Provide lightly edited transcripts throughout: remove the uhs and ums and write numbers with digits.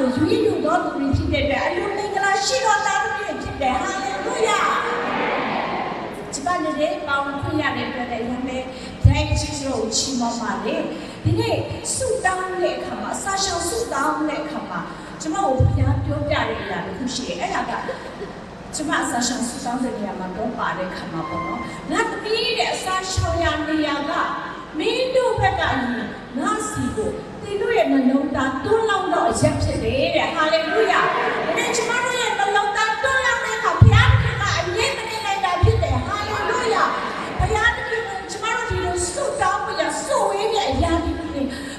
ကိုယူရည်ယူတော်သူတွေဖြစ်တဲ့အတွက်အလုံးမင်္ဂလာရှိတော်သားတွေဖြစ်တယ်ဟာလေလုယာကျမလည်းပေါင်းခွင့်ရတဲ့အတွက်လည်းရုံးနဲ့ဒိုင်းချစ်လို့ချီးမွမ်းပါလေဒီနေ့ဆုတောင်းတဲ့အခါမှာစာရှောင်ဆုတောင်းတဲ့အခါမှာကျမကိုဘုရားပြောပြတဲ့အရာတစ်ခုရှိတယ်အဲ့ဒါကကျမအစာရှောင်ဆုတောင်းတဲ့နေရာမှာတော့ပါတဲ့ခါမှာပေါ့နော်ငါသမီးတဲ့အစာရှောင်ရနေရာကမင်းတို့ဘက်ကငါစီကိုသင်တို့ရဲ့နှလုံးသားတွန်းလောင်းတော့အရက်ဖြစ်တယ်တဲ့ဟာလေလုယာဒီနေ့ကျမတို့ရဲ့နှလုံးသားတွန်းလောင်းတဲ့အခါဘုရားသခင်ကအရေးမနေနိုင်တာဖြစ်တယ်ဟာလေလုယာဘုရားသခင်ကကျမတို့ဒီလိုဆုတောင်းပြီးဆိုဝေးတဲ့အရာတွေ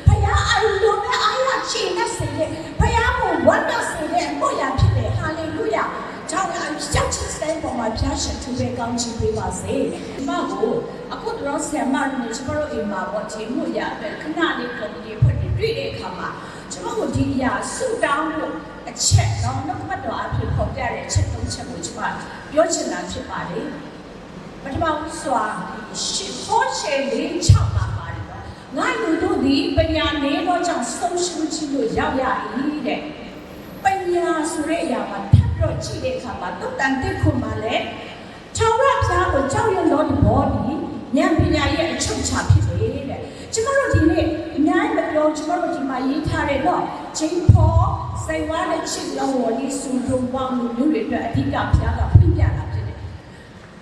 ဘုရားအလိုနဲ့အားရချေနဲ့စေတဲ့ဘုရားကိုဝတ်တော်စေတဲ့အဖို့ရဖြစ်တယ်ဟာလေလုယာကြောင့်အချက်ချင်းစတဲ့ပုံမှာဖျားရှင်သူပဲကောင်းချီးပေးပါစေဒီမှာကိုအခုတော့ဆရာမတို့ကျမတို့အိမ်မှာပေါ့ချိန်မှုရအတွက်ခဏလေးကော်မတီဖွဲ့တွေ့တဲ့အခါမှာကျမတို့ဒီအရာဆုတောင်းဖို့အချက်တော့နှုတ်မှတ်တော်အဖြစ်ပေါ်ပြတဲ့အချက်၃ချက်ကိုကျမပြောချင်တာဖြစ်ပါလေပထမစွာရှစ်ဟောချေလေး6ပါပါတယ်နော်ငါလူတို့ဒီပညာနေတော့ကြောင့်ဆုံးရှုံးခြင်းလို့ရောက်ရ၏တဲ့ပညာဆိုတဲ့အရာမှာတော့ကြည့်တဲ့အခါမှာတုတ်တန်တက်ခုမှလည်းခြောက်ရဖျားကိုကြောက်ရွံ့သောသဘောဒီဉာဏ်ပညာရဲ့အချုပ်ချာဖြစ်တယ်တဲ့ကျမတို့ဒီနေ့အများကြီးမပြောကျမတို့ဒီမှာရေးထားတဲ့တော့ချိန်ဖို့စိတ်ဝါနဲ့ချစ်လောဝလေးစူတုံပေါင်းလို့မျိုးတွေအတွက်အဓိကဖျားကပြပြတာဖြစ်တယ်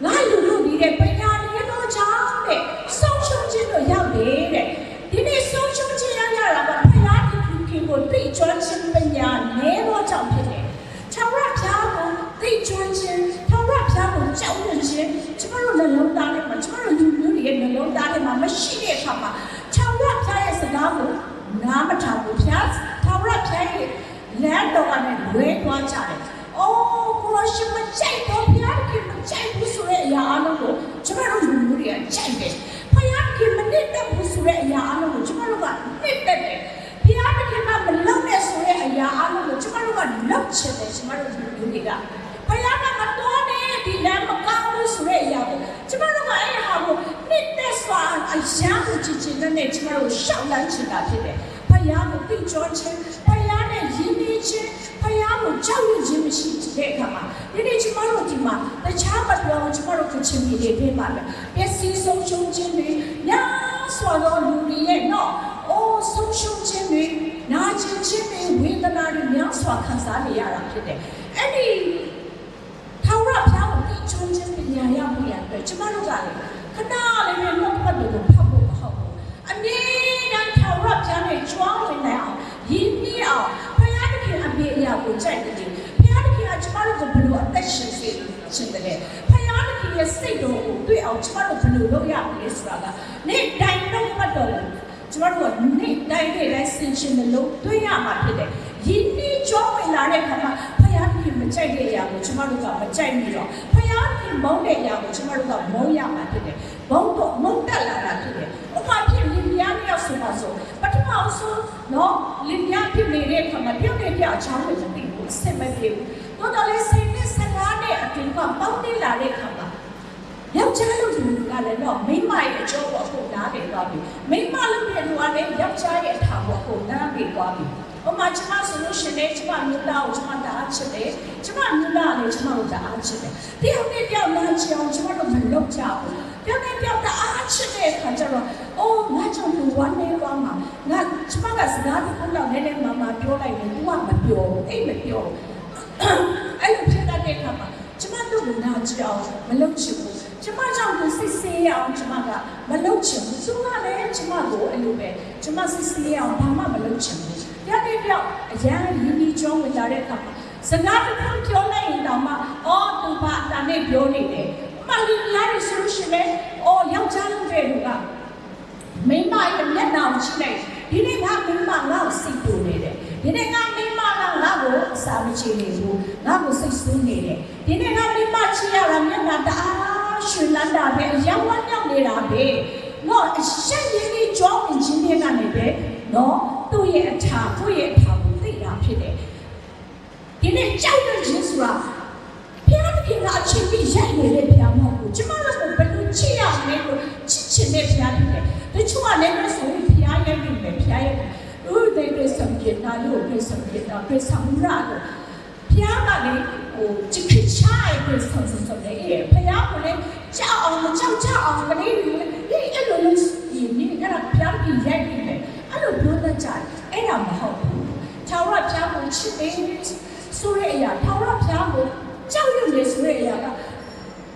ငါလူတို့ဒီတဲ့ပညာလေးတော့ချောင်းတဲ့ဆုံးရှုံးခြင်းတို့ရောက်တယ်တဲ့ဒီနေ့ဆုံးရှုံးခြင်းရောက်ရတာကဖျားဒီခင်ကိုသိကျွမ်းခြင်းပညာနဲတော့ကြောင့်ဖြစ်တယ်ထာဝရဘုရားကိုသိကျွမ်းခြင်းထာဝရဘုရားကိုကြောက်ရွံ့ခြင်းကျမတို့နှလုံးသားထဲမှာကျမတို့လူမျိုးတွေရဲ့နှလုံးသားထဲမှာမရှိတဲ့အခါမှာထာဝရဘုရားရဲ့စကားကိုနားမထောင်ဘူးဘုရားထာဝရဘုရားရဲ့လမ်းတော်ကနေလွဲသွားကြတယ်။အိုးကိုရရှိမကြိုက်တော့ဘုရားခင်မကြိုက်ဘူးဆိုတဲ့အရာအလုံးကိုကျမတို့လူမျိုးတွေကကြိုက်တယ်။ဘုရားခင်မနစ်သက်ဘူးဆိုတဲ့အရာအလုံးကိုကျမတို့ကနစ်သက်တယ်။ဘုရားခင်ကမလုပ်နဲ့ဆိုတဲ့အရာအလုံးကိုကျမတို့ကလုပ်ချင်တယ်ကျမတို့လူမျိုးတွေကဘုရားကမတော်နဲ့ဒီလမ်းမကောင်းဘူးဆိုတဲ့အရာကိုကျမတို့ကအဲ့ဒီဟာကိုနှစ်သက်စွာအရာကိုကြည်ချင်တဲ့ကျမတို့ရှောက်လန်းချင်တာဖြစ်တယ်ဘုရားကိုသိကြောခြင်းဘုရားနဲ့ယဉ်ကျေးခြင်းဘုရားကိုကြောက်ရွံ့ခြင်းမရှိတဲ့အခါမှာဒီနေ့ကျမတို့ဒီမှာတခြားမပြောကျမတို့ကချင်ပြည်တွေပြင်ပါမယ်ပျက်စီးဆုံးရှုံးခြင်းတွေညာစွာသောလူတွေရဲ့နော်အိုးဆုံးရှုံးခြင်းတွေနာကျင်ခြင်းတွေဝေဒနာတွေများစွာခံစားနေရတာဖြစ်တယ်အဲ့ဒီထာဝရဘုရားကိုသိကျွမ်းခြင်းပညာရမှုရအတွက်ကျမတို့ကလည်းခဏလေးနဲ့နှုတ်ပတ်တွေကိုဖတ်ဖို့မဟုတ်ဘူးအမြဲတမ်းထာဝရဘုရားနဲ့ကြွားဝင်နိုင်အောင်ရင်းနှီးအောင်ဘုရားသခင်အပြည့်အရာကိုကြိုက်တယ်ဘုရားသခင်ကကျမတို့ကိုဘယ်လိုအသက်ရှင်စေခြင်းတည်းဘုရားသခင်ရဲ့စိတ်တော်ကိုတွေ့အောင်ကျမတို့ဘယ်လိုလုပ်ရမလဲဆိုတာကနေ့တိုင်းနှုတ်ပတ်တော်ကိုကျမတို့ကနေ့တိုင်းဆင်ရှင်လို့တွေ့ရမှာဖြစ်တယ်ယင်းနှီးကြွားဝင်လာတဲ့အခါမှာဘုရားသခင်မကြိုက်တဲ့အရာကိုကျမတို့ကမကြိုက်ဘူးတော့ဘုရားသခင်မုန်းတဲ့အရာကိုကျမတို့ကမုန်းရမှာဖြစ်တယ်မုန်းတက်လာတာဖြစ်တယ်ဥပမာဖြစ်လင်မယားနှစ်ယောက်ဆိုပါဆိုပထမဆုံးနော်လင်မယားဖြစ်နေတဲ့အခါမှာပြုတ်နေပြအချောင်းတွေမသိဘူးအစစ်မပြေဘူးတော့လည်းစိတ်နဲ့စကားနဲ့အပြင်ကပေါင်းနေလာတဲ့အခါမှာယောက်ျားလူကလည်းတော့မိန်းမရဲ့အကျိုးကိုအခုနားပြီးသွားပြီမိန်းမလူရဲ့လူကလည်းယောက်ျားရဲ့အထာကိုအခုနားပြီးသွားပြီဟိုမှာကျမဆိုလို့ရှိရင်ကျမမျိုးသားကိုကျမတအားချစ်တယ်ကျမမျိုးသားလည်းကျမကိုတအားချစ်တယ်တယောက်နဲ့တယောက်နားချအောင်ကျမတို့မလုပ်ကြဘူးတယောက်နဲ့တယောက်တအားချစ်တဲ့အခါကျတော့အိုးငါကြောင့်လူဝမ်းနေသွားမှာငါကျမကစကားတစ်ခုလောက်နည်းနည်းမှပြောလိုက်တယ် तू ကမပြောအိတ်မပြောအဲ့လိုဖြစ်တဲ့အခါမှာကျမတို့ကနားချအောင်မလုပ်ချင်ဘူးကျမကြောင့်စစ်ဆေးရအောင်ကျမကမလုပ်ချင်ဘူးသူကလည်းကျမကိုအဲ့လိုပဲကျမစစ်ဆေးရအောင်ဘာမှမလုပ်ချင်ဘူးရတဲ့ပြောက်အရန်ရင်းနှီးကြောင်းဝင်လာတဲ့အခါမှာစကားတစ်ခုပြောလိုက်ရင်တော့မှအော်သူဘာတာနဲ့ပြောနေတယ်မလီလာရဆိုလို့ရှိရင်အော်ယောက်ျားလုပ်တဲ့လူကမိန်းမရဲ့မျက်နှာကိုကြည့်လိုက်ဒီနေ့ငါမိန်းမငါ့ကိုစိတ်တူနေတယ်ဒီနေ့ငါမိန်းမကငါ့ကိုအစာမချေနေဘူးငါ့ကိုစိတ်ဆိုးနေတယ်ဒီနေ့ငါမိန်းမချစ်ရတာမျက်နှာတအားရှင်လန်းတာပဲအယောင်ဝမ်းမြောက်နေတာပဲနော်အရှက်ရင်းကြီးကြောင်းဝင်ခြင်းတွေကနေပဲနော်သူ့ရဲ့အထာကိုသိတာဖြစ်တယ်ဒီနေ့ကြောက်ရွံ့ခြင်းဆိုတာဘုရားသခင်ကအချင်းပြီးရိုက်နေတဲ့ဘုရားမဟုတ်ဘူးကျမတို့ကဘယ်လိုချစ်ရမလဲလို့ချစ်ချင်တဲ့ဘုရားဖြစ်တယ်တချို့ကလည်းဆိုရင်ဘုရားရိုက်နေတယ်ဘုရားရိုက်တယ် တဲ့တွေ့ဆုံပြနာလို့တွေ့ဆုံပြတော့တွေ့ဆောင်ရတော့ဖျားကလေဟိုချစ်ချားတွေ့ဆုံဆိုလေဖျားကလေကြောက်အောင်ကြောက်အောင်ကလေးဒီအဲ့လိုလို့ဒီနေ့ကဖျားကြီးရိုက်နေတယ်အဲ့လိုပြောတတ်ကြအဲ့ဒါမဟုတ်ဘူးထာဝရဖျားကိုချစ်တယ်ဆိုတဲ့အရာထာဝရဖျားကိုကြောက်ရွံ့နေဆိုတဲ့အရာက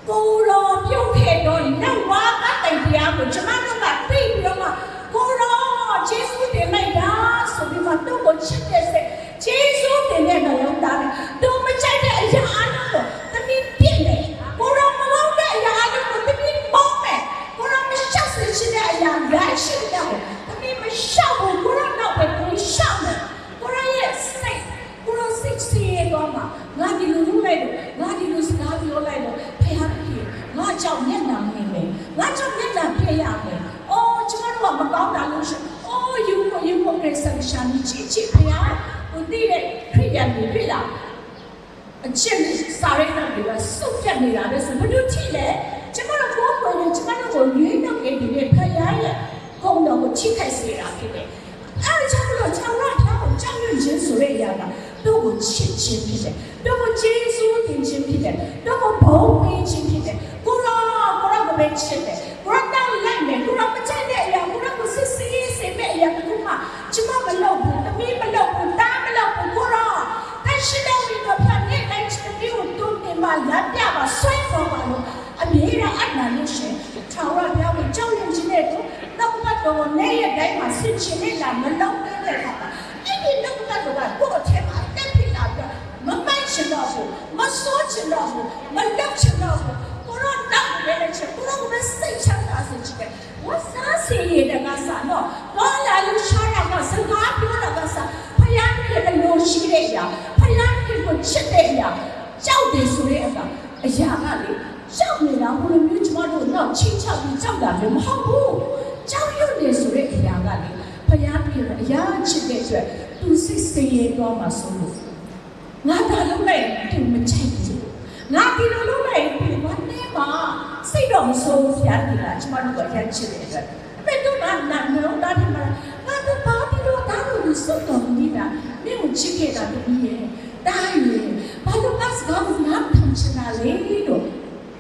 ကိုတော်ပြုတ်ခဲ့တော့နောက်ဝါကတိုင်တရားကိုကျွန်မတို့ကသိပြီးတော့မှကိုတော်ယေရှုတင်လိုက်တာဆိုပြီးမှတော့ကိုချစ်တဲ့စိတ်ယေရှုတင်တဲ့နှလုံးသားနဲ့တော့မကြိုက်တဲ့အရာအလုံးကိုတမီးပြည့်တယ်ကိုတော်မလုံးတဲ့အရာအလုံးကိုတမီးပေါင်းမယ်ကိုတော်မရှောက်စေချင်တဲ့အရာရရှိတယ်တမီးမရှောက်ဘူးကိုတော်တော့ပဲကိုရှောက်တယ်ကိုတော်ရဲ့စိတ်ကိုတော်စိတ်စီရတော့မှငါဒီလိုလုပ်လိုက်လို့ငါဒီလိုစကားပြောလိုက်လို့ဖခင်ကြီးငါကြောင့်မျက်နှာမြင်မယ်ငါကြောင့်မျက်နှာပြရမယ်အော်ကျွန်တော်ကမကောင်းတာလို့ရှင်အော်ယူကိုကဆန်ရှာနေချစ်ဖခင်ကိုတည်တဲ့ခရိယာတွေတွေ့လားအချင်းစာရိတ်တွေကစုပ်ပြတ်နေတာပဲဆိုဘယ်လိုထိလဲကျွန်တော်တို့ကိုယ်ကိုကျွန်တော်တို့ရွေးနှုတ်ခဲ့တဲ့ဖခင်ရဲ့ကုန်းတော်ကိုချိခိုက်စေတာဖြစ်တယ်အဲ့ဒါကြောင့်လို့ကျွန်တော်တို့ကြောက်ရွံ့ခြင်းဆိုတဲ့အရာကတော့ကိုချစ်ခြင်းဖြစ်တယ်တော့ကိုကျေးဇူးတင်ခြင်းဖြစ်တယ်တော့ကိုဘုန်းပေးခြင်းဖြစ်တယ်ကိုရောကိုပဲချစ်တယ်ကိုရောတောင်းလိုက်မယ်ကိုရောမချစ်တဲ့အရာကိုရောကိုစစ်စစ်စေမဲ့အရာကမှကျွန်မမလုပ်ဘူးအမေမလုပ်ဘူးတားမလုပ်ဘူးကိုရောတရှိတော်ပြီးတော့ဖန်နေတိုင်းချစ်ပြီးတော့တုံးနေမှလက်ပြပါဆွဲပေါ်ပါလို့အမြဲတမ်းအနာလို့ရှင်ထာဝရဘုရားကိုကြောက်ရွံ့ခြင်းနဲ့တော့ဘတ်တော်နဲ့ရဲ့တိုင်းမှာစစ်ချင်းနဲ့လာမလုပ်တဲ့ခါမှာအဲ့ဒီတော့ဘတ်တော်ကကိုယ့်အထက်မှာတက်ဖြစ်လာပြီးမမိုက်ချင်တော့ဘူးမစိုးချင်တော့ဘူးမလောက်ချင်တော့ဘူးကိုရောတောက်နေတဲ့ချက်ကိုရောမစိတ်ချမ်းသာစေချင်တယ်ဝတ်စားစီရတဲ့ကစားတော့ဘာလာလို့ရှာရမှာစကားပြောတာကစားဖယားကြီးလည်းလို့ရှိတဲ့အရာဖယားကြီးကိုချစ်တဲ့အရာကြောက်တယ်ဆိုတဲ့အရာကလေကြောက်နေတာဘယ်လိုမျိုးကျမတို့တော့ချင်းချောက်ပြီးကြောက်တာမျိုးမဟုတ်ဘူးကြောက်ရွံ့နေဆိုတဲ့အရာကလေဖယားကြီးကအရာချစ်တဲ့အတွက်သူစိတ်စေရတော့မှဆိုလို့ငါဒါလုံးလိုက်သူမချိုက်ဘူးငါဒီလိုလုံးလိုက်ဒီဘာနဲ့မှစိတ်တော့မဆိုးဘူးဖျားတယ်လားကျမတို့ကရချစ်တဲ့အတွက်အမေတို့ကနာလုံးသားတယ်မှာငါတို့ဘာဒီလိုတားလို့စုတ်တော်မီးတာမင်းကိုချစ်ခဲ့တာတည်းရဲ့တားရဲ့ဘာလို့ကစကားမနာထမ်းချင်တာလဲလို့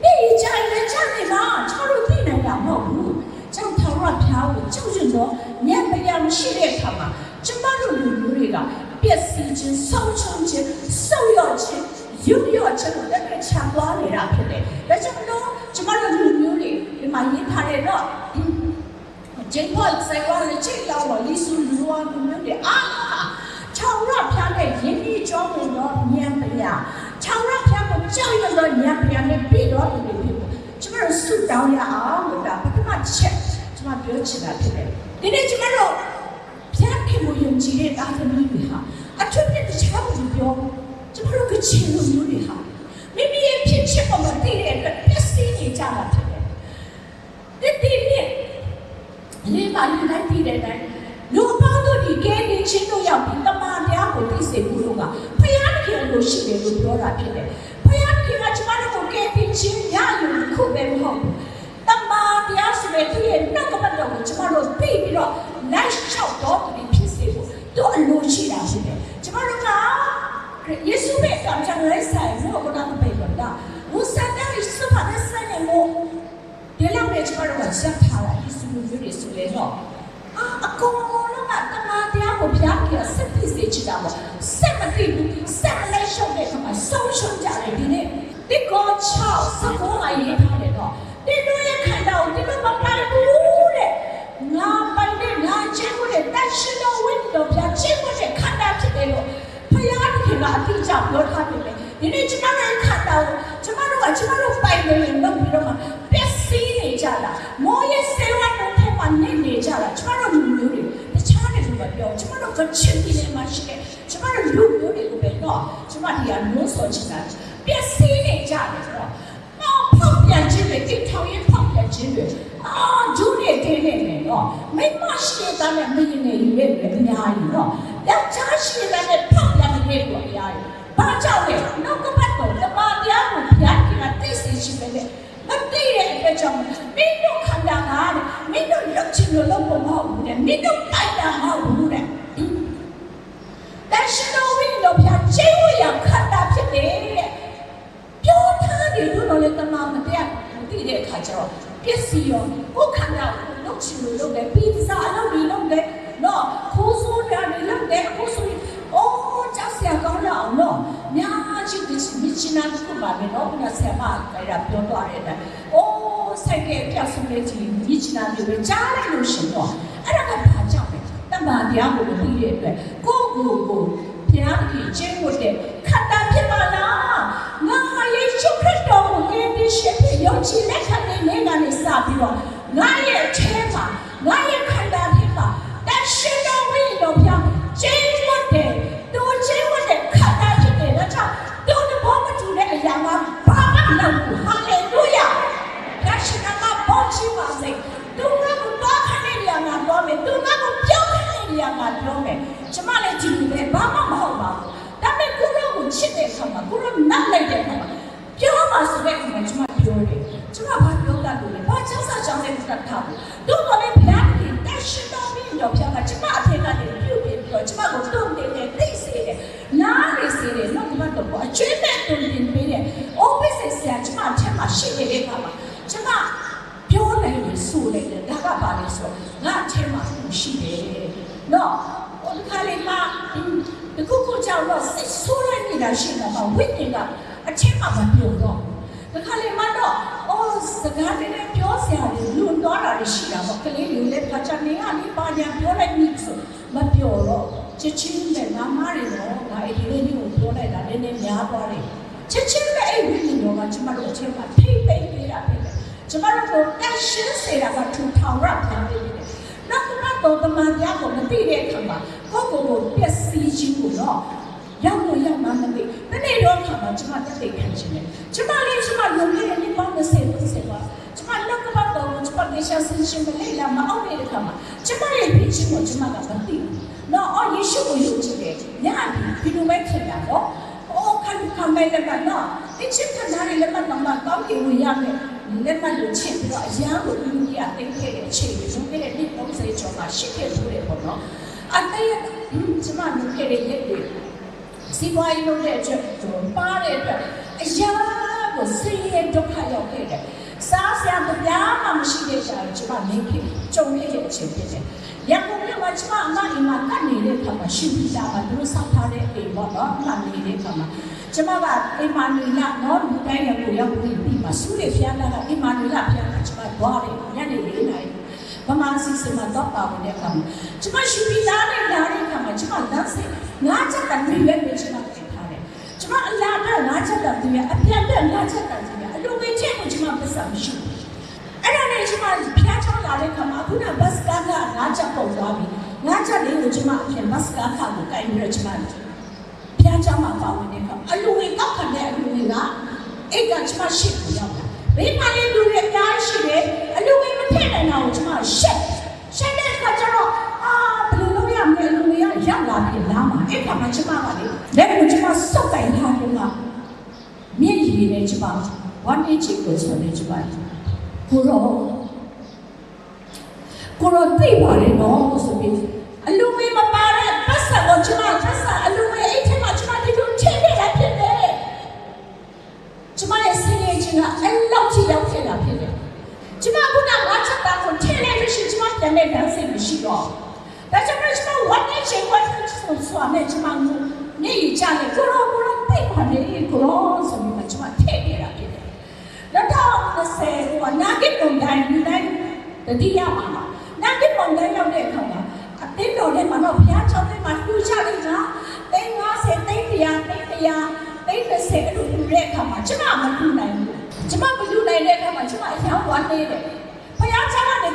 ဒီကြိုင်နဲ့ချနေမှာကျမတို့သိနိုင်တာမဟုတ်ဘူးကျောင်းထောင်ရဖျားကိုကြောက်ရွံ့တော့ညံ့ပရမရှိတဲ့အခါမှာကျမတို့လူမျိုးတွေကပျက်စီးခြင်းဆုံးရှုံးခြင်းဆုတ်ယုတ်ခြင်းရုပ်ရော့ခြင်းကိုလည်းချမ်းသွားနေတာဖြစ်တယ်။ဒါကြောင့်လို့ကျမတို့လူမျိုးတွေဒီမှာရေးထားတဲ့တော့ဂျေဖော့ဆိုင်ဝါနဲ့ချိတ်လောက်တော့လီဆူလူဝါလူမျိုးတွေချောင်းရဖျားတဲ့ရင်းနှီးကြောင်းတော့ညံပရချောင်းရဖျားကိုကြောက်ရွံ့တော့ညံပရနဲ့ပြီးတော့ဒီလိုဖြစ်ဖို့ကျမတို့ဆုတောင်းရအောင်လို့ဒါပထမချက်ကျမပြောချင်တာဖြစ်တယ်။ဒီနေ့ကျမတို့ဖျားခင်ကိုယုံကြည်တဲ့သားသမီးတွေဟာအထူးနဲ့တခြားလူပြောကျမတို့ကချင်လူမျိုးတွေဟာမိမိရဲ့ဖြစ်ချက်ပေါ်မှာတည်တဲ့အတွက်ပျက်စီးနေကြတာဖြစ်တယ်။ဒီနေ့လေးပါလေးတိုင်းတည်တဲ့တိုင်းလူပေါင်းတို့ဒီကဲနေချင်းတို့ရောက်ပြီးတမန်တရားကိုသိစေဖို့ကဖျားခင်လို့ရှိတယ်လို့ပြောတာဖြစ်တယ်။ဖျားခင်ကကျမတို့ကိုကဲပြီးချင်းရယူခုပဲမဟုတ်ဘူး။တမန်တရားဆိုတဲ့သူရဲ့နောက်ကပတ်တော်ကိုကျမတို့သိပြီးတော့လိုက်လျှောက်တော့သူဖြစ်စေဖို့တို့အလိုရှိတာဖြစ်တယ်။ကျမတို့က耶稣被当成来塞，我不当被人的。我三代是把那3年我，别两年就把人往下他了，耶稣有点说来了。阿公了嘛，他妈的我偏给身体谁知道不？什么地步？什么来兄弟他妈手手家里的呢？你搞巧是我阿姨他的了，你都也看到，你都把白布的，俺白的俺见过的，但是呢，我都偏见过的，看到这个了。ဖယားခင်ကအတိအကျပြောထားပြီလေဒီနေ့ကျမတို့ခတ်တော့ကျမတို့ပိုင်နေရင်လုပ်ပြီးတော့မှပျက်စီးနေကြတာမောရဲ့ဆေးဝါးတွေထဲမှာနေကြတာကျမတို့လူမျိုးတွေတခြားတွေကပြောကျမတို့ကချစ်ပြီးနေမှရှိတယ်ကျမတို့လူမျိုးတွေကိုပဲတော့ကျမဒီကမျိုးစောချင်တာပျက်စီးနေကြတယ်ဆိုတော့ဖောက်ပြန်ခြင်းတွေတိထောင်ရင်ဖောက်ပြန်ခြင်းတွေဂျူးတွေတင်းနေတယ်နော်မိမရှိတဲ့နဲ့မင်းနေရွေးတယ်အများကြီးနော်ယောက်ျားရှိတဲ့နဲ့ဖောက်ပြန်နေတယ်အများကြီးဘာကြောင့်လဲနောက်ကပတ်တော့တမန်တရားကိုဖျားခင်ကသိစေရှိပဲလေမသိတဲ့အတွက်ကြောင့်မင်းတို့ခန္ဓာကမင်းတို့လုပ်ချင်လို့လုပ်ဖို့မဟုတ်ဘူးတဲ့မင်းတို့ပိုက်တာမဟုတ်ဘူးတဲ့ ကျတော့ပစ္စည်းရောကိုခန္ဓာကိုလုတ်ချင်လို့လုပ်တယ်ပြီးစားအလုပ်တွေလုပ်တယ်နော်ခိုးဆိုးတယ်လုပ်တယ်အခုဆိုရင်အိုးကြောက်စရာကောင်းတော့နော်များချစ်တဲ့မြစ်ချနာတစ်ခုပါပဲနော်ဘုရားဆရာမအဲ့ဒါပြောသွားတဲ့အတိုင်းအိုးဆိုင်ကပြတ်ဆုံးတဲ့ကြီးမြစ်ချနာမျိုးပဲကြားလိုက်လို့ရှင်တော့အဲ့ဒါကဘာကြောင့်လဲတမန်တရားကိုမသိတဲ့အတွက်ကိုဘုရားကြီးကျင့်ဝတ်တဲ့ခန္ဓာဖြစ်ပါလားငါယေရှုခရစ်တော်ကိုယဉ်ကျေးရှင်ဖြစ်ယုံကြည်လက်ခံနေနေကနေစပြီးတော့ငါရဲ့ထဲမှာငါရဲ့ခန္ဓာထဲမှာတရှိတော်ဝိညာဉ်တော်ပြောင်းကျင့်ဝတ်တဲ့သူကျင့်ဝတ်တဲ့ခန္ဓာဖြစ်တဲ့ဒါကြောင့်သူ့ဘောမတူတဲ့အရာမှာဘာမှမလုပ်ဘူးဟာလေလုယာတရှိတော်မှာပေါ်ချပါစေသူကတော့ခဏနေရမှာတော့မယ်သူကပြောခဏနေရမှာတော့မယ်ကျမလည်းကြည့်နေဘာမှမဟုတ်ပါဘူးဒါပေမဲ့ကိုရောကိုချစ်တဲ့အခါမှာကိုရောနတ်လိုက်တဲ့အခါမှာပြောပါဆိုတဲ့အခါမှာကျမပြောတယ်ကျမဘာပြောတတ်လို့လဲဘာချမ်းသာချမ်းသာတတ်တာဘူးတို့ကလည်းဘုရားခင်တရှိတော်ပြီးတော့ဘုရားကကျမအထက်ကနေပြုတ်ပြီးတော့ကျမကိုတုံ့တင်တယ်သိစေတယ်နားလေစေတယ်တော့ဘာတော့အကျွေးမဲ့တုံ့တင်ပေးတယ် office ဆရာကျမအထက်မှာရှိနေတဲ့အခါမှာကျမပြောလိုက်လို့ဆိုလိုက်တယ်ဒါကဘာလဲဆိုငါအထက်မှာရှိတယ်နော်ဒီခါလေးမှာဒီခုကြောင့်တော့စိတ်ဆိုးရနေတာရှိတာပါဝိညာဉ်ကအထက်မှာမပြောတော့ဒီခါလေးမှာတော့အော်စကားတွေပြောစရာတွေလွန်သွားတာရှိတာပေါ့ကလေးတွေလည်းဖတ်ချနေကနေပါညာပြောလိုက်ပြီဆိုမပြောတော့ချစ်ချင်းနဲ့ငါမားတွေတော့ငါအဲ့ဒီလေးကိုပြောလိုက်တာလည်းများသွားတယ်ချစ်ချင်းနဲ့အဲ့ဝိညာဉ်တော်ကကျမတို့အထက်မှာထိမ့်သိမ့်ပေးတာဖြစ်တယ်ကျမတို့ကိုတန်ရှင်းစေတာကထူထောင်ရပြန်ပြီနောက်တော့တမန်တရားကိုမသိတဲ့အခါမှာကိုပျက်စီးခြင်းကိုတော့ရောက်မှမသိတနေ့တော့ခါမှာကျမတက်သိခံခြင်းနဲ့ကျမလွန်ခဲ့တဲ့နှစ်ပေါင်း30ပါကျမလောက်ကပတ်တော်ကိုကျမဒေရှာဆင်းရှင်မလေးလာမအောင်တဲ့အခါမှာကျမရဲ့ဖြစ်ခြင်းကိုကျမကမသိဘူးနော်အော်ယေရှုကိုယုံကြည်တယ်ညာဒီလိုပဲဖြစ်တာနော်အိုးခံမဲ့လည်းမနော်ဒီချစ်ခန္ဓာတွေလည်းမတော့မကောင်းကင်ဝင်ရမယ်လက်မှတ်လို့ချစ်ပြီးတော့အရာကိုလူကြီးကသိခဲ့တဲ့အချိန်တွေဆုံးခဲ့တဲ့နှစ်30ကျော်မှာရှိခဲ့လို့လေပေါ့နော်အတေးကျမလုပ်ခဲ့တဲ့ရက်တွေစီပွားရေးလုပ်တဲ့အတွက်ပါတဲ့အတွက်အရာကိုစိတ်ရဲ့ဒုက္ခရောက်ခဲ့တယ်စားစရာမပြားမှမရှိတဲ့ရှာကျမနေခဲ့ကြုံခဲ့တဲ့အချိန်ဖြစ်တယ်ရန်ကုန်မြို့မှာကျမအမအိမ်မှာကတ်နေတဲ့အခါမှာရှိပြီးသားပါသူတို့ဆောက်ထားတဲ့အိမ်ပေါ့နော်အမနေတဲ့အခါမှာကျမကအိမ်မာနူလာနော်လူတိုင်းရကိုရောက်ပြီးမှာစုရဖျားလာကအိမ်မာနူလာဖျားလာကျမသွားတယ်ညနေ4 နာရီဗမာစီစမှာတော့ပါဝင်တဲ့အခါမှာကျမရှိပြီးသားနဲ့လာတဲ့အခါမှာကျမလမ်းစိငါးချက်တန်ပြီးပဲကျမပြင်ထားတယ်ကျမအလားတူငါးချက်တန်ပြီးအပြတ်တဲ့ငါးချက်တန်ပြီးအလိုပဲချက်ကိုကျမပတ်စံမရှိဘူးအဲ့ဒါနဲ့ကျမဖျားချောင်းလာတဲ့အခါမှာအခုနဘတ်စကားကငါးချက်ပုံသွားပြီငါးချက်လေးကိုကျမအပြင်ဘတ်စကားခါကိုကိုင်ပြီးတော့ကျမဖျားချောင်းမှာပါဝင်တဲ့အခါအလိုဝင်ကောက်ခံတဲ့အလိုဝင်ကအဲ့ကကျမရှိဘူးရောက်တာဘေးမှာလည်းလူတွေအများကြီးရှိတယ်အလိုဝင်မထည့်နိုင်တာကိုကျမရှက်တဲ့အခါကျတော့ဘယ်လိုလုပ်ရမလဲလူတွေကရောက်လာပြီလားမှာအဲ့ခါမှာကျမကလေလက်ကိုကျမစုပ်တိုင်ထားလို့ကမျက်ရည်နဲ့ကျမဝမ်းနေချစ်ကိုဆိုနေကျမကိုရောသိပါလေနော်ဆိုပြီးအလူမေးမပါတဲ့ပတ်စံကိုကျမအလူမေးအဲ့ထက်မှကျမဒီလိုထည့်နေတာဖြစ်တယ်ကျမရဲ့စိတ်ရဲ့ချင်းကအဲ့လောက်ထိရောက်ခဲ့တာဖြစ်တယ်ကျမကငါချက်တာကိုထည့်လိုက်လို့ရှိရင်ကျမပြန်တဲ့ဒန်းစိတ်မရှိတော့ဒါကြောင့်ကျမဝမ်းနေချင်ဝမ်းဆိုနဲ့ကျမနေရကြတယ်ကိုရောသိပါလေကိုရောဆိုပြီးမှကျမထည့်နေတာဖြစ်တယ်နောက်တော့30ဟိုနာဂစ်ပုံတိုင်းလူတိုင်းတတိယမှာနာဂစ်ပုံတိုင်းရောက်တဲ့အခါမှာအတင်းတော်ထဲမှာတော့ဘုရားကျောင်းထဲမှာလူချလိုက်တာ350 300 30အဲ့လိုလူတဲ့အခါမှာကျမမလူနိုင်ဘူးကျမမလူနိုင်တဲ့အခါမှာကျမအယောင်ဝမ်းနေတယ်ဘုရားကျောင်းကနေ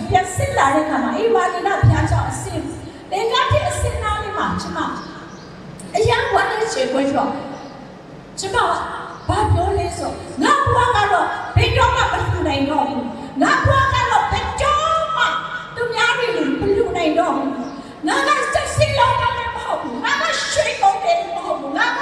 ပြန်စစ်လာတဲ့အခါမှာအေးဝါဒီနာဘုရားကျောင်းအစစ်တင်ကားတဲ့အစစ်နာလေးမှာကျမအယောင်ဝမ်းနေချေခွင့်တော့ကျမဘာပြောလဲဆိုငါဘွားကတော့ဘယ်တော့မှမလူနိုင်တော့ဘူးငါဘွားကတော့ဘယ်တော့မှသူများတွေမလူနိုင်တော့ဘူးငါကစက်စစ်လောက်လည်းမဟုတ်ဘူးငါကရွှေကုန်တယ်မဟုတ်ဘူးငါက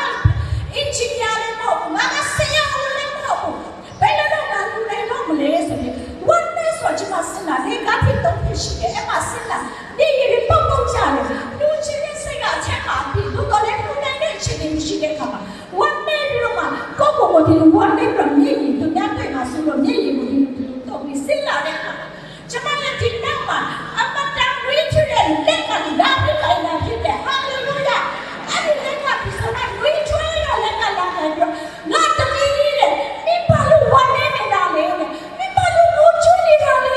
အင်ဂျင်နီယာလည်းမဟုတ်ဘူးငါကဆေးရုံလည်းမဟုတ်ဘူးဘယ်လိုလုပ်ငါလူနိုင်တော့မလဲဆိုပြီးဝန်နဲ့ဆိုချင်မစလာနေကတိတော့ရှိတယ်အဲ့မှာစလာနေရပုံကြတယ်လူချင်းရဲ့စိတ်ကအချက်ပါပြီးလူတော်လည်းလူနိုင်တဲ့ချိန်တွေရှိတဲ့ခါမှာဝန်နဲ့ပြီးတော့မှကိုယ့်ကို ကိုဒီဝါနဲ့ပြမြည်ရင်သူများတွေ့မှာဆိုတော့မြည်ရင်ကိုဒီတော့ပြီးစစ်လာတဲ့အခါကျမလည်းဒီနောက်မှာအမတန်ဝေးချတဲ့လက်ကလည်းဒါပြခိုင်းတာဖြစ်တယ်ဟာလေလုယာအဲ့ဒီလက်ကဒီဆိုတော့ဝေးချွေးရလက်ကလာတယ်ပြောငါတမီးကြီးတဲ့မိဘလို့ဝါနဲ့နေတာလေမိဘလို့မိုးချွေးနေတာလေ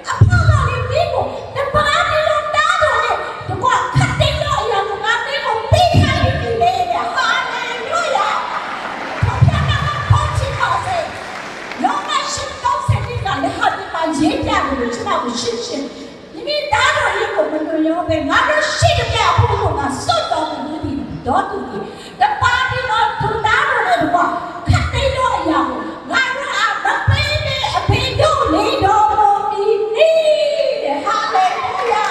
အဖကလည်းမိကိုတပါးနေလို့တားတော့လေတကွာခတ်တဲ့တော့အရာကငါမိကိုပြီးခိုင်းပြီလေဟာလေလုယာရေးပြလို့ကျွန်တော်ကိုရှင်းရှင်းမိမိသားတော်ရဲ့ကိုမလို့ရောပဲငါတို့ရှိတဲ့ပြဖို့ကိုငါစွတ်တော်မူသည်တော့သူဒီတပါးဒီတော့သူသားတော်လည်းတော့ခတ်သိတော့အရာကိုငါတို့အမပေးနဲ့အဖေတို့လေးတော်မီနီတဲ့ဟာလေလုယာ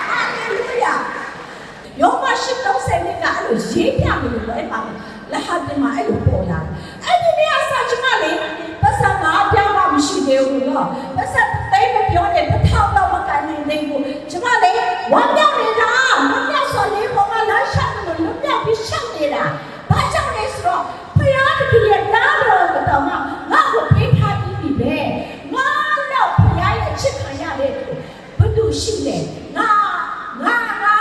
ဟာလေလုယာယောမရှိတော့ဆယ်နှစ်ကအဲ့လိုရေးပြလို့ပဲပါလက်ဟာတင်မှာအဲ့လိုပေါ်လာအဲ့ဒီနေ့အစကျွန်မလေးပတ်စံမှာပြောင်းမှမရှိသေးဘူးနော်ပတ်စံတိတ်မပြောနဲ့တစ်ထောင်တော့မကန်နိုင်သေးဘူးကျွန်မလေးဝမ်းမြောက်နေတာဝမ်းမြောက်ဆိုလေးပေါ်မှာလမ်းရှောက်လို့လွတ်မြောက်ပြီးရှောက်နေတာဘာကြောင့်လဲဆိုတော့ဖယားတကယ်ရဲ့တားတော်ကတော့ငါ့ကိုပေးထားပြီးပြီပဲငါတော့ဖယားရဲ့ချစ်ခံရတဲ့ဘုသူရှိတယ်ငါဟာ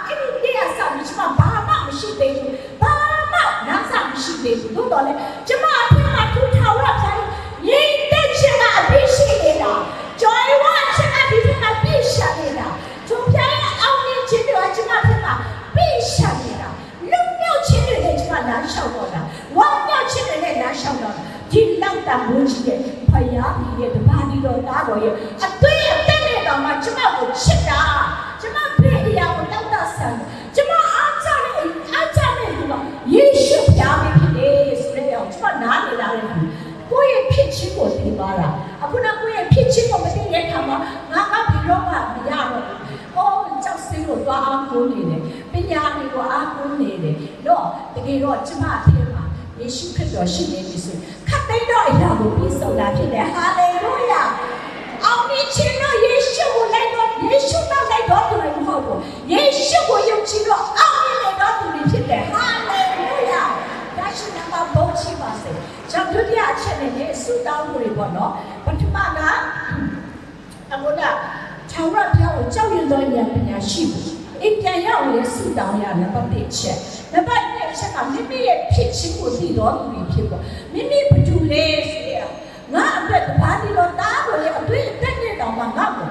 အဲ့ဒီတရားဆောင်ကျွန်မဘာမှမရှိသေးဘူးဘာမှနားဆောင်မရှိသေးဘူးတို့တော့လေကျွန်မအဖေကထူထောင်ရပြန်ရေးတဲ့ချင်ကအပြည့်ရှိနေတာကြွယ်ဝချင်အဒီထက်ပြည့်ရှာနေတာသူပြိုင်အောင်နေချင်တယ်ကျွန်မထက်ကပြည့်ရှာနေတာလုံမြောက်ချင်တယ်ကျွန်မလမ်းလျှောက်တော့တာဝမ်းမြောက်ချင်တယ်လမ်းလျှောက်တော့ဒီလောက်တာမိုးကြီးတဲ့ဖယားကြီးရဲ့တပါးဒီတော့သားတော်ရဲ့အသွေးအသက်နဲ့တော့မှကျွန်မကိုချစ်တာကျွန်မပြည့်အရာကိုတောက်တဆန်ကျွန်မအားချတဲ့လူကယေရှုဖျားပဲဖြစ်တယ်ဆိုတဲ့အောင်ကျွန်မနားနေလာတယ်ကိုယ့်ရဲ့ဖြစ်ချင်းကိုသိသွားတာအခုတော့ကိုယ့်ရဲ့ဖြစ်ချင်းကိုမသိတဲ့အခါမှာငါဘယ်တော့မှမရတော့ဘူး။အော်ကြောက်စိတ်ကိုသွားအားကိုးနေတယ်။ပညာတွေကိုအားကိုးနေတယ်။တော့တကယ်တော့ကျမအထဲမှာယေရှုခရစ်တော်ရှိနေပြီဆိုခတ်သိမ်းတော့အရာကိုပြီးဆုံးတာဖြစ်တယ်။ဟာလေလုယာ။အောင်မြင်ခြင်းတော့ယေရှုကိုလိုက်တော့ယေရှုတော့လိုက်တော့သူတွေမဟုတ်ဘူး။ယေရှုကိုယုံကြည်တော့အောင်မြင်နေတော့သူတွေဖြစ်တယ်။ဟာလေလုယာ။ဒါရှိနေမှာဘုန်းကြီးပါစေ။ကျွန်တော်တို့အချက်နဲ့ဆုတောင်းမှုတွေပေါ့နော်။ပထမကအမနာထာဝရဘုရားကိုကြောက်ရွံ့သောဉာဏ်ပညာရှိဖို့အိမ်ပြန်ရောက်လေဆုတောင်းရနံပါတ်1ချက်နံပါတ်2ချက်ကမိမိရဲ့ဖြစ်ချင်းကိုသိတော်သူတွေဖြစ်ပေါ့မိမိဘာတူလဲဆိုရငါအတွက်ဘာဒီတော့တားကိုလေအတွေ့အတက်နဲ့တောင်မှငါ့ကို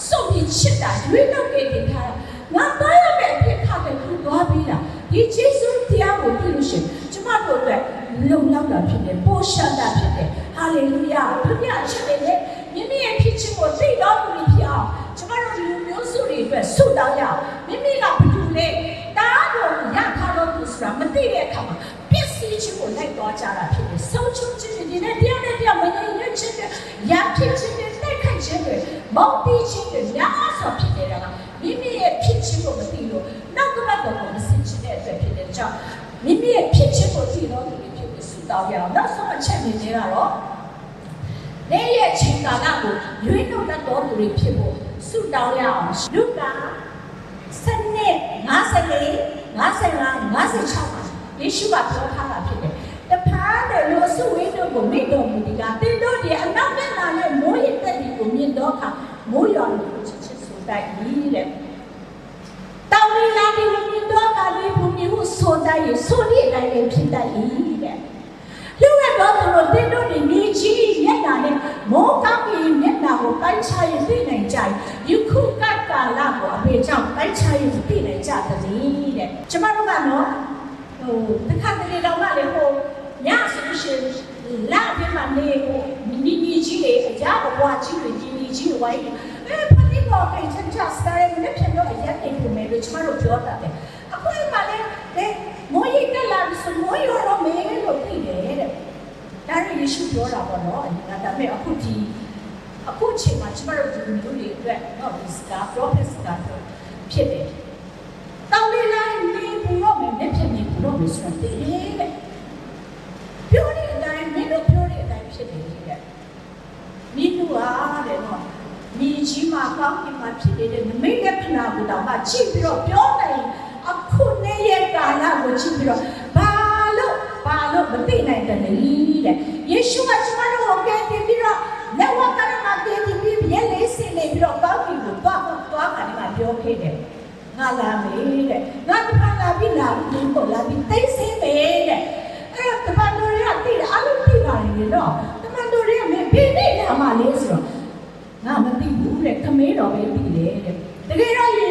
စုပ်ပြီးချစ်တာရွေးနောက်ခဲ့တင်ထားငါသားရမယ့်အဖြစ်ခါတဲ့သူသွားပြီးတာဒီယေရှုတရားကိုသိလို့ရှိရင်ကျမတို့အတွက်လုံလောက်တာဖြစ်တယ်ပိုရှန်တာဖြစ်တယ်ဟာလေလုယာဒုတိယအချက်နဲ့မိမိရဲ့ဖြစ်ချင်းကိုသိတော်သူတွေဖြစ်အောင်ကျမတို့လူမျိုးစုတွေအတွက်ဆုတောင်းရအောင်မိမိကဘာတူလဲတားတော်ရထားတော်သူဆိုတာမသိတဲ့အခါမှာပစ္စည်းချင်းကိုလိုက်သွားကြတာဖြစ်တယ်ဆုံးချုံချင်းတွေနဲ့တရားနဲ့တရားမငြိမ်ညွတ်ချင်းတွေရဖြစ်ချင်းတွေတိုက်ခိုက်ချင်းတွေမောက်ပြီးချင်းတွေများစွာဖြစ်နေတာကမိမိရဲ့ဖြစ်ချင်းကိုမသိလို့နောက်ကမှတော့မသိချင်တဲ့အတွက်ဖြစ်တဲ့ကြောင့်မိမိရဲ့ဖြစ်ချင်းကိုသိတော်သူတွေဖြစ်ပြီးဆုတောင်းရအောင်နောက်ဆုံးအချက်နေသေးတာတော့နေ့ရက်ချိန်ကာလကိုရွေးနှုတ်တတ်တော်သူတွေဖြစ်ဖို့ဆုတောင်းရအောင်လူက7နှစ်54 55 56မှာယေရှုကပြောထားတာဖြစ်တယ်တဖန်တဲ့လူစုဝေးတို့ကိုမိတော်မူဒီကတင်းတို့ဒီအနောက်မျက်နှာနဲ့မိုးရတဲ့ဒီကိုမြင်တော့ခါမိုးရွာလို့ချစ်ချစ်ဆိုတိုက်ပြီးတဲ့တောင်းလာဒီကိုမြင်တော့ခါလေးဘုံမျိုးဆိုတိုက်ရဆိုဒီအတိုင်းပဲဖြစ်တတ်၏တဲ့လူကတော့သူတို့တင်းတို့ဒီမြေကြီးမျက်နှာနဲ့မိုးကောင်းကြီးမျက်နှာကိုပိုင်းခြားရသိနိုင်ကြယခုကကာလကိုအဖေကြောင့်ပိုင်းခြားရသိနိုင်ကြသည်တဲ့ကျမတို့ကတော့တခါတလေတော့မှလေဟိုညဆိုရှင်လာပြီးမှနေဟိုနီကြီးလေအကြအပွားကြီးတွေကြီးဝိုင်းဖတိကောကိချန်ချစတာရဲ့လက်ဖြစ်တော့အရက်နေပုံမဲ့လို့ကျမတို့ပြောတာတဲ့အခုမှလည်းမိုးရိတ်တက်လာပြီးဆိုမိုးရောတော့မဲလို့ပြည့်တယ်တဲ့ဒါရယေရှုပြောတာပေါ့နော်ဒါပေမဲ့အခုချိန်မှာကျမတို့ဒီမျိုးတွေအတွက်တော့ဒီစကား prophet စကားဖြစ်တယ်တောင်းလေးလိုက်နေဘူးတော့မယ်လက်ဖြစ်နေဘူးတော့မယ်ဆိုတဲ့ပြောတဲ့အတိုင်းမင်းတို့ပြောတဲ့အတိုင်းဖြစ်တယ်တဲ့မင်းတို့အားတဲ့နော်မိကြီးမှာကောင်းကင်မှာဖြစ်နေတဲ့နမိတ်လက္ခဏာကိုတော့မှကြည့်ပြီးတော့ပြောနိုင်အခုနေ့ရဲ့ကာလကိုကြည့်ပြီးတော့ဘာလို့မသိနိုင်တယ် ငါမသိဘူးတဲ့ခမဲတော်ပဲသိတယ်တဲ့တကယ်တော့ယေ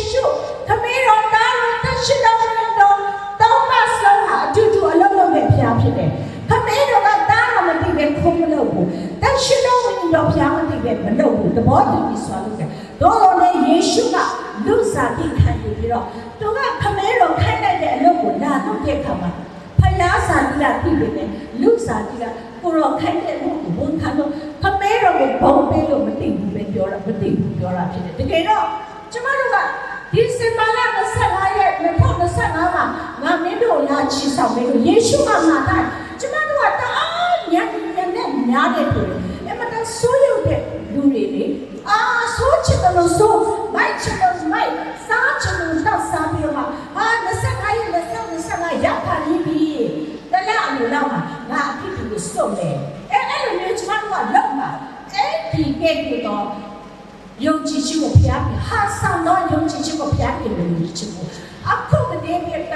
ရှုခမဲတော်သားတော်တရှိတော်တော်တောင်းမဆုံးဟာအတူတူအလုံးလုံးနဲ့ဖျားဖြစ်တယ်ခမဲတော်ကတားတော်မသိပဲခုံးမလုပ်ဘူးတရှိတော်တော်ဖျားမသိပဲမလုပ်ဘူးသဘောတူပြီးဆိုလို့တယ်တော်တော်နဲ့ယေရှုကလူစားတိခံယူပြီးတော့သူကခမဲတော်ခိုင်းလိုက်တဲ့အလုပ်ကိုလာတော့တဲ့ခါမှာဖယားစာတိကပြီးပြီလေလူစားတိကကိုရောခိုင်းတဲ့လို့ဝန်ခံတော့ခမဲတော်ကိုဘုံပေးလို့မသိဘူးပဲပြောတာမသိဘူးပြောတာဖြစ်တယ်တကယ်တော့ကျမတို့ကဒီစင်ပါလာ25ရက်2025မှာငါမင်းတို့လာချီဆောင်မယ်လို့ယေရှုကငါတိုင်းကျမတို့ကတအားညံ့နဲ့များတယ်လို့အဲ့မှာဆိုးရုပ်တဲ့လူတွေလေဆိုးချင်တယ်လို့ဆိုးမိုက်ချင်တယ်မိုက်စားချင်တယ်တော့စားပြီးတော့25ရက်25ရောက်ပါလိမ့်ပြီတလားအလိုလောက်မှာငါအဖြစ်ကိုစုံတယ်အဲ့လိုမျိုးကျမတို့ကလောက်မှာအဲ့ဒီကဲ့တော့ယုံကြည်ခြင်းကိုဖျားပြီးဟာဆောင်တော့ယုံကြည်ခြင်းကိုဖျားပြီးလို့ချစ်ဖို့အခုတည်းကတည်းက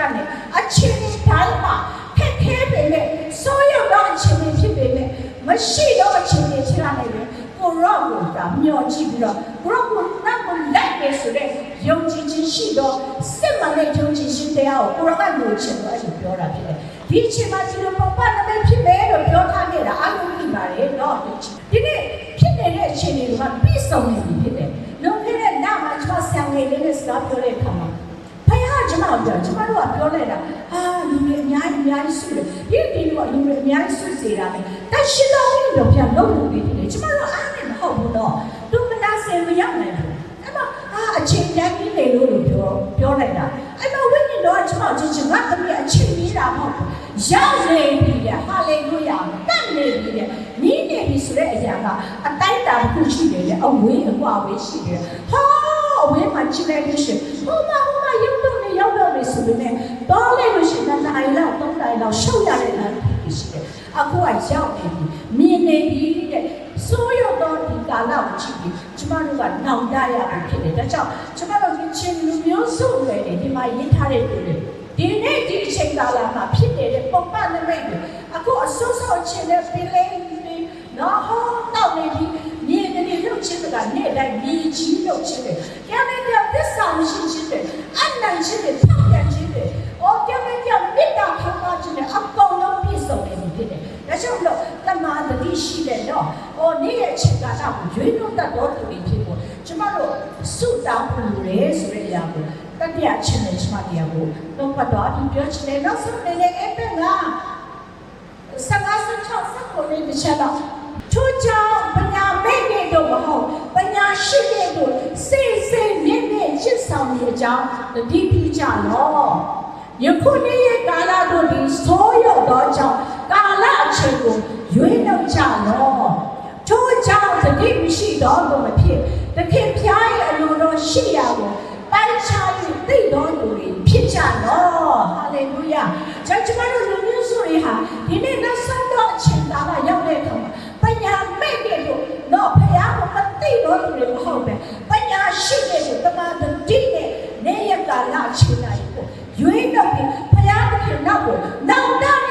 အချင်းတိုင်းမှာခက်ခဲပေမဲ့ဆိုးရုံတော့အချင်းဖြစ်ပေမဲ့မရှိတော့အချင်းဖြစ်လာနိုင်တယ်ကိုရောကိုဒါမျောကြည့်ပြီးတော့ကိုရောကိုနောက်ကိုလိုက်ပဲဆိုတဲ့ယုံကြည်ခြင်းရှိတော့စစ်မှန်တဲ့ယုံကြည်ခြင်းတရားကိုကိုရောကလိုချင်တော့အဲ့လိုပြောတာဖြစ်တယ်ဒီအချိန်မှာဒီလိုပုံပတ်နမိတ်ဖြစ်မယ်လို့ပြောထားခဲ့တာအားလုံးသိပါတယ်နော်ဒီနေ့ဖြစ်နေတဲ့အချိန်တွေကပြီးဆုံးနေပြီဖြစ်တယ်လုံးခဲ့တဲ့နောက်မှာကျွန်တော်ဆံငယ်လေးနဲ့စကားပြောတဲ့အခါမှာဖယားကျွန်တော်တို့ကပြောလိုက်တာလူတွေအများကြီးဆွတယ်ဒီလိုလူတွေအများကြီးဆွစေတာပဲတရှိတော်ဝင်တော့ပြန်လုံးလို့ပြီးတယ်ကျွန်တော်တို့အားနဲ့မဟုတ်ဘူးတော့သူမနာစင်မရောက်နိုင်ဘူးအဲ့မှာအချိန်တိုင်းပြီးနေလို့ပြောလိုက်တာအဲ့မှာဝိညာဉ်တော်ကျွန်တော်ချင်းငါသမီးအချိန်ပြီးတာမဟုတ်ဘူးရောက်နေပြီလေဟာလေလုယာတတ်နေပြီလေနီးနေပြီဆိုတဲ့အရာကအတိုင်းတာတစ်ခုရှိတယ်လေအဝေးအကွာဝေးရှိတယ်အဝေးမှာကြည့်လိုက်လို့ရှိရင်ဟိုမှာရုပ်တော့နေရောက်တော့နေဆိုပေမဲ့တော့လိုက်လို့ရှိရင်နိုင်လောက်3နိုင်လောက်ရှုပ်ရတဲ့လမ်းရှိတယ်အခုကရောက်နေပြီမြင်နေပြီတဲ့ဆိုးရတော့ဒီကာလကိုကြည့်ပြီးကျမတို့ကနောင်တရရဖြစ်တယ်ဒါကြောင့်ကျမတို့ချင်းလူမျိုးစုတွေဒီမှာရေးထားတဲ့လူတွေဒီနေ့ဒီအချိန်ကာလမှာဖြစ်နေတဲ့ပုံမှန်နမိတ်တွေအခုအစိုးစောချင်းတဲ့ပင်လေးနော်ဟောတော့နေပြီမြင်နေလို့ချင်းကနေ့တိုင်းမြည်ကြီးလို့ချင်းတယ်ကျန်တဲ့သစ္စာမရှိချင်းတယ်အနန္တချင်းတယ်ထောက်ပြန်ချင်းတယ်ကျန်တဲ့မေတ္တာခံပါချင်းတယ်အကုန်လုံးပြည့်စုံနေပြီဖြစ်တယ်ဒါကြောင့်လို့တမာတတိရှိတယ်နော်နေ့ရဲ့အချိန်ကာလကိုရွေးလို့တတ်တော်သူတွေဖြစ်ဖို့ကျမတို့စုတောင်းလို့လေဆိုတဲ့အရာကိုတတိယချင်းနဲ့ကျမတရားကိုတော့တော့ဒီပြောချင်တယ်နောက်ဆုံးလည်းအဲ့ပဲငါ56ကိုလည်းတစ်ချက်တော့ထို့ကြောင့်ပညာမဲ့တဲ့တော့မဟုတ်ပညာရှိတဲ့တို့စိတ်မြင့်မြင့်ချစ်ဆောင်နေကြတတိပြုကြလောယခုနေ့ရဲ့ကာလတို့ဒီဆိုးရောက်သောကြောင့်ကာလအချိန်ကိုရွေးနှုတ်ကြလောထို့ကြောင့်တတိမရှိတော့လို့မဖြစ်တခင်ဖျားရဲ့အလိုတော်ရှိရာကိုပိုင်းခြား၍သိတော်သူတွေဖြစ်ကြလောဟာလေလုယာကျွန်တော်တို့လူမျိုးစုတွေဟာဒီနေ့နောက်ဆုံးတော့အချိန်ကာလရောက်တဲ့အခါမှာပညာမဲ့တဲ့တို့တော့ဖျားကိုမသိတော်သူတွေမဟုတ်ပဲပညာရှိတဲ့တို့တမန်တော်ဒီနဲ့နေရကာလချိန်တိုင်းကိုရွေးတော့ပြီးဖျားသခင်နောက်ကိုနောက်တော့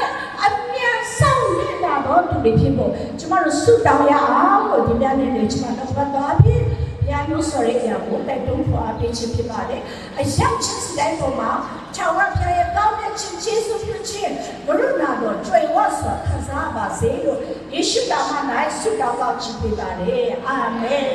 အမြန်ဆောင်ရလာတော့သူတွေဖြစ်ဖို့ကျွန်တော်တို့ဆုတောင်းရအောင်လို့ဒီနေ့နဲ့ကျွန်တော်တို့တော့ပြီးညာလို့ဆိုရဲကြောင့်တိုက်တွန်းခေါ်အပ်ခြင်းဖြစ်ပါတယ်အရောက်ချင်းစတဲ့ပုံမှာခြောက်ရဖျားရဲ့ကောင်းတဲ့ချင်းကျေးဇူးပြုခြင်းဘုရုနာတော်ကျွေဝတ်စွာခံစားပါစေလို့ယေရှုတော်မှာဆုတောင်းပါခြင်းပေးပါတယ်အာမင်